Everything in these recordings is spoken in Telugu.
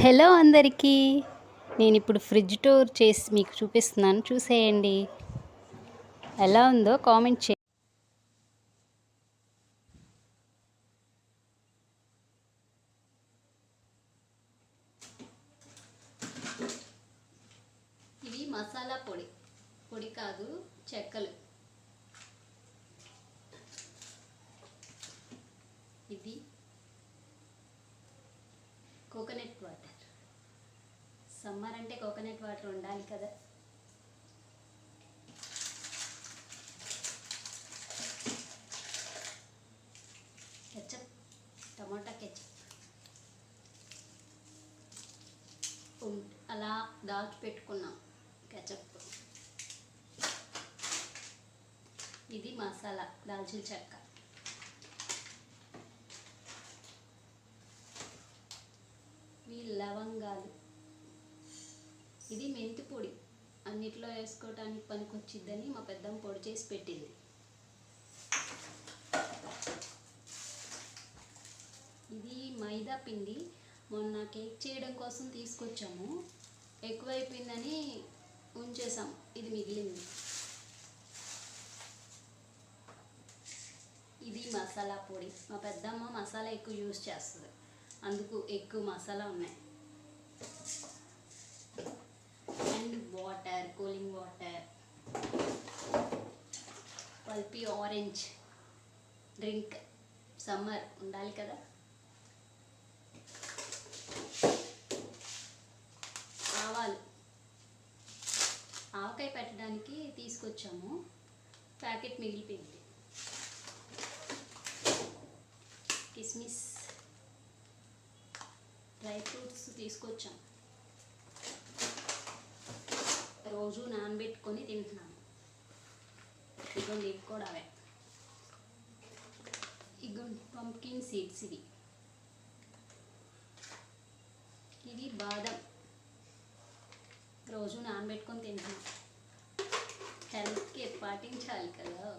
హలో అందరికీ. నేనిప్పుడు ఫ్రిడ్జ్ టూర్ చేసి మీకు చూపిస్తున్నాను, చూసేయండి. ఎలా ఉందో కామెంట్ చేయండి. ఇవి మసాలా పొడి కాదు, చెక్కలు. ఇది కోకోనట్ వాటర్. సమ్మర్ అంటే కోకోనట్ వాటర్ ఉండాలి కదా. కెచప్, టమాటా కెచప్. అలా దాచి పెట్టుకున్నాం కెచప్. ఇది మసాలా, దాల్చిన చెక్క. ఇవి లవంగాలు. ఇది మెంతి పొడి, అన్నిట్లో వేసుకోవటానికి పనికొచ్చిద్దని మా పెద్దమ్మ పొడి చేసి పెట్టింది. ఇది మైదా పిండి, మొన్న కేక్ చేయడం కోసం తీసుకొచ్చాము. ఎక్కువైపోయిందని ఉంచేసాం, ఇది మిగిలింది. ఇది మసాలా పొడి. మా పెద్దమ్మ మసాలా ఎక్కువ యూజ్ చేస్తుంది, అందుకు ఎక్కువ మసాలా ఉన్నాయి. And water, cooling water. Pulpy orange drink, summer ఉండాలి కదా. ఆవాలు, ఆవకాయ పెట్టడానికి తీసుకొచ్చాము, ప్యాకెట్ మిగిలిపోయింది. కిస్మిస్, డ్రై ఫ్రూట్స్ తీసుకొచ్చాం. రోజు నానబెట్టుకొని తింటున్నాను. ఇగోండి, ఇవి కూడా అవే. ఇగోండి పంప్కిన్ సీడ్స్. ఇది బాదం, రోజు నానబెట్టుకొని తింటున్నాం. హెల్త్కి పాటించాలి కదా.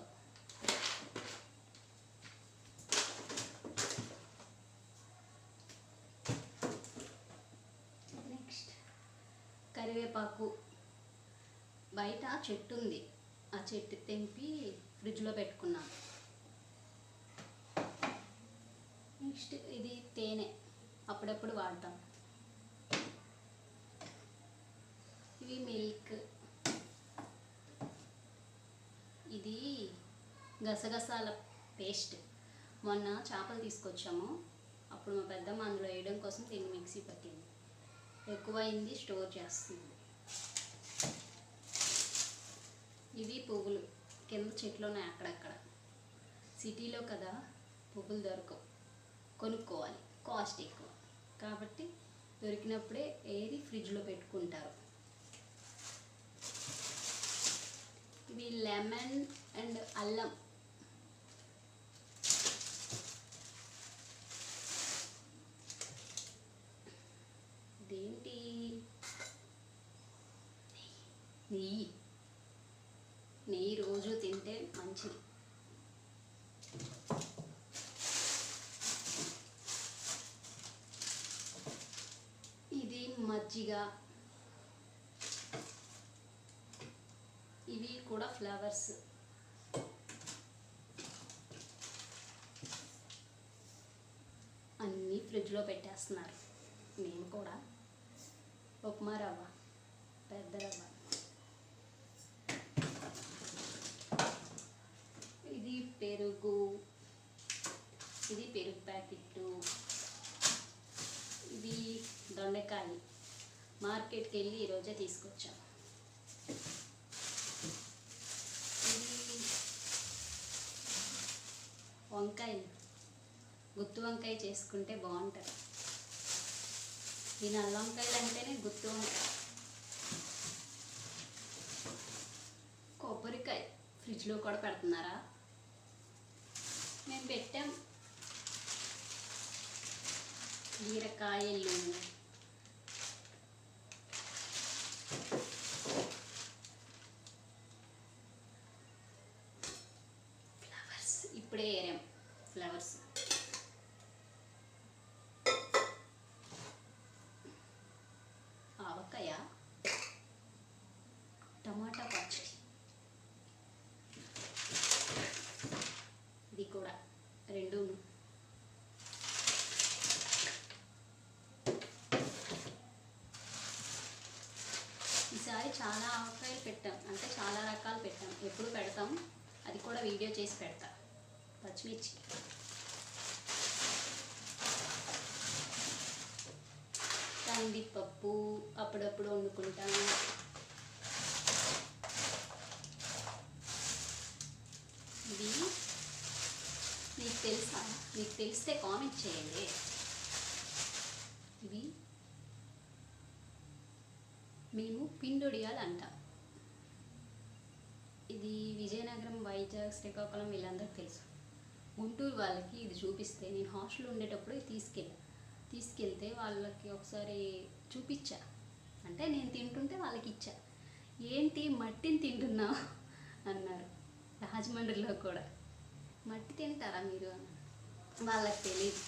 నెక్స్ట్ కరివేపాకు. బయట చెట్టు ఉంది, ఆ చెట్టు తెంపి ఫ్రిడ్జ్లో పెట్టుకున్నాం. నెక్స్ట్ ఇది తేనె, అప్పుడప్పుడు వాడతాం. ఇవి మిల్క్. ఇది గసగసాల పేస్ట్. మొన్న చేపలు తీసుకొచ్చాము, అప్పుడు మా పెద్దమ్మ అందులో వేయడం కోసం దీన్ని మిక్సీ పట్టింది. ఎక్కువైంది, స్టోర్ చేస్తుంది. ఇవి పువ్వులు, కింద చెట్లు ఉన్నాయి అక్కడక్కడ. సిటీలో కదా, పువ్వులు దొరకవు, కొనుక్కోవాలి, కాస్ట్ ఎక్కువ. కాబట్టి దొరికినప్పుడే ఏరి ఫ్రిడ్జ్లో పెట్టుకుంటారు. ఇవి లెమన్ అండ్ అల్లం. ఇదేంటి, నెయ్యి. నెయ్యి రోజు తింటే మంచిది. ఇది మజ్జిగ. ఇవి కూడా ఫ్లవర్స్. అన్నీ ఫ్రిడ్జ్లో పెట్టేస్తున్నారు. మేము కూడా. ఉప్మా రవ్వ, పెద్ద రవ్వ. ఇది పెరుగు. ఇది పెరుగు ప్యాకెట్టు. ఇది దొండకాయ, మార్కెట్కి వెళ్ళి ఈరోజే తీసుకొచ్చాం. ఇది వంకాయలు, గుత్తి వంకాయ చేసుకుంటే బాగుంటుంది. ఈ నల్ల వంకాయలు అంటేనే గుత్తి వంకాయ. కొబ్బరికాయ ఫ్రిడ్జ్లో కూడా పెడుతున్నారా? మేము పెట్టాం. బీరకాయలు, ఫ్లవర్స్. ఇప్పుడే ఏరాం ఫ్లవర్స్. ఈసారి చాలా ఆవకాయలు పెట్టాం, అంటే చాలా రకాలు పెట్టాం. ఎప్పుడు పెడతాం, అది కూడా వీడియో చేసి పెడతా. పచ్చిమిర్చి, కందిపప్పు అప్పుడప్పుడు వండుకుంటాం. ఇది మీకు తెలుసా? మీకు తెలిస్తే కామెంట్ చేయండి. ఇవి మేము పిండొడియాలు అంటాం. ఇది విజయనగరం, వైజాగ్, శ్రీకాకుళం వీళ్ళందరికీ తెలుసు. గుంటూరు వాళ్ళకి ఇది చూపిస్తే, నేను హాస్టల్లో ఉండేటప్పుడు తీసుకెళ్తే వాళ్ళకి ఒకసారి చూపించా. అంటే నేను తింటుంటే వాళ్ళకి ఇచ్చా. ఏంటి మట్టిని తింటున్నావు అన్నారు. రాజమండ్రిలో కూడా మట్టి తింటారా మీరు అని వాళ్ళకి తెలియదు.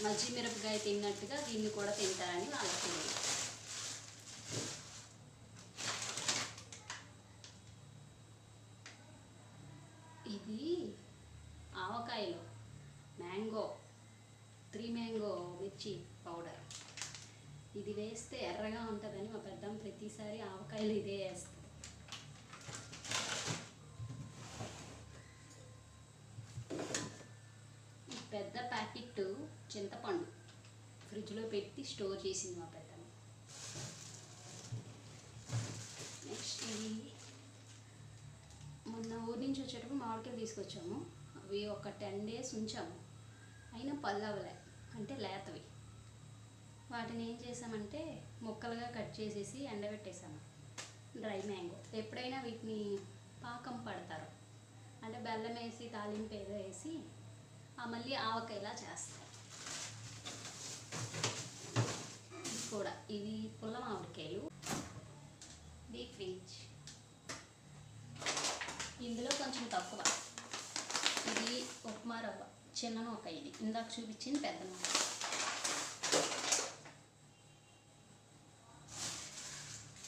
మజ్జి మిరపకాయ తిన్నట్టుగా దీన్ని కూడా తింటారని వాళ్ళకి తెలియదు. ఇది ఆవకాయలో మ్యాంగో 3 మ్యాంగో మిర్చి పౌడర్. ఇది వేస్తే ఎర్రగా ఉంటుందని మా పెద్దమ్మ ప్రతిసారి ఆవకాయలు ఇదే వేస్తుంది. ఈ పెద్ద ప్యాకెట్ చింతపండు ఫ్రిడ్జ్లో పెట్టి స్టోర్ చేసింది మా పెద్దమ్మ. నెక్స్ట్ ఇది మొన్న ఊరి నుంచి వచ్చేటప్పుడు మామిడికాయలు తీసుకొచ్చాము. అవి ఒక 10 days ఉంచాము, అయినా పళ్ళు అవ్వలే, అంటే లేతవి. వాటిని ఏం చేసామంటే ముక్కలుగా కట్ చేసేసి ఎండబెట్టేసాము. Dry mango. ఎప్పుడైనా వీటిని పాకం పడతారు, అంటే బెల్లం వేసి తాలింపు ఏదో వేసి మళ్ళీ ఆవకాయలా చేస్తారు. ఇది కూడా, ఇది పుల్ల మామిడికాయలు. Deep fridge. ఇందులో కొంచెం తక్కువ. ఇది ఉప్మా రవ్వ, చిన్న నూక. ఇది ఇందాక చూపించింది పెద్ద నూక.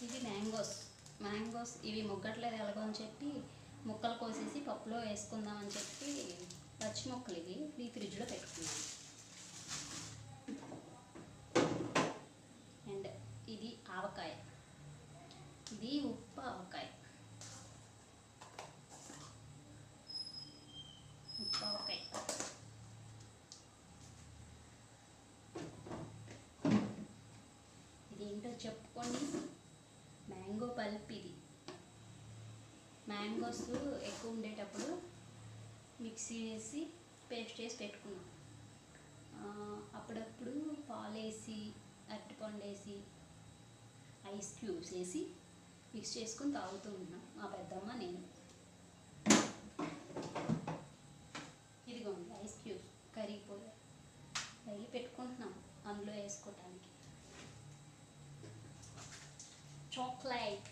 ఇది మ్యాంగోస్. ఇవి ముగ్గట్లేదు ఎలాగో అని చెప్పి ముక్కలు కోసేసి పప్పులో వేసుకుందామని చెప్పి పచ్చి ముక్కలు ఇవి ఫ్రిడ్జ్లో పెట్టుకున్నాను. అండ్ ఇది ఆవకాయ. ఇది ఉప్పు ఆవకాయ. ఇదేంటో చెప్పుకోండి. Mango pulp. ఇది మ్యాంగోస్ ఎక్కువ ఉండేటప్పుడు మిక్సీ వేసి పేస్ట్ చేసి పెట్టుకున్నాం. అప్పుడప్పుడు పాలేసి, అరటిపండు వేసి, ఐస్ క్యూబ్స్ వేసి మిక్స్ చేసుకొని తాగుతూ ఉన్నాం మా పెద్దమ్మ, నేను. ఇదిగోండి ఐస్ క్యూబ్స్ కరిగిపోయి డైలీ పెట్టుకుంటున్నాం అందులో వేసుకోవటానికి. చాక్లెట్.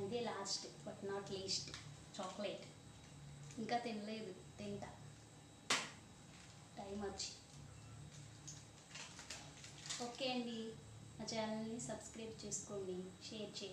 ఇదే last but not least chocolate. ఇంకా తినలేదు, తింటా టైం వచ్చి. ఓకే అండి, మా ఛానల్ని సబ్స్క్రైబ్ చేసుకోండి, షేర్ చేయండి.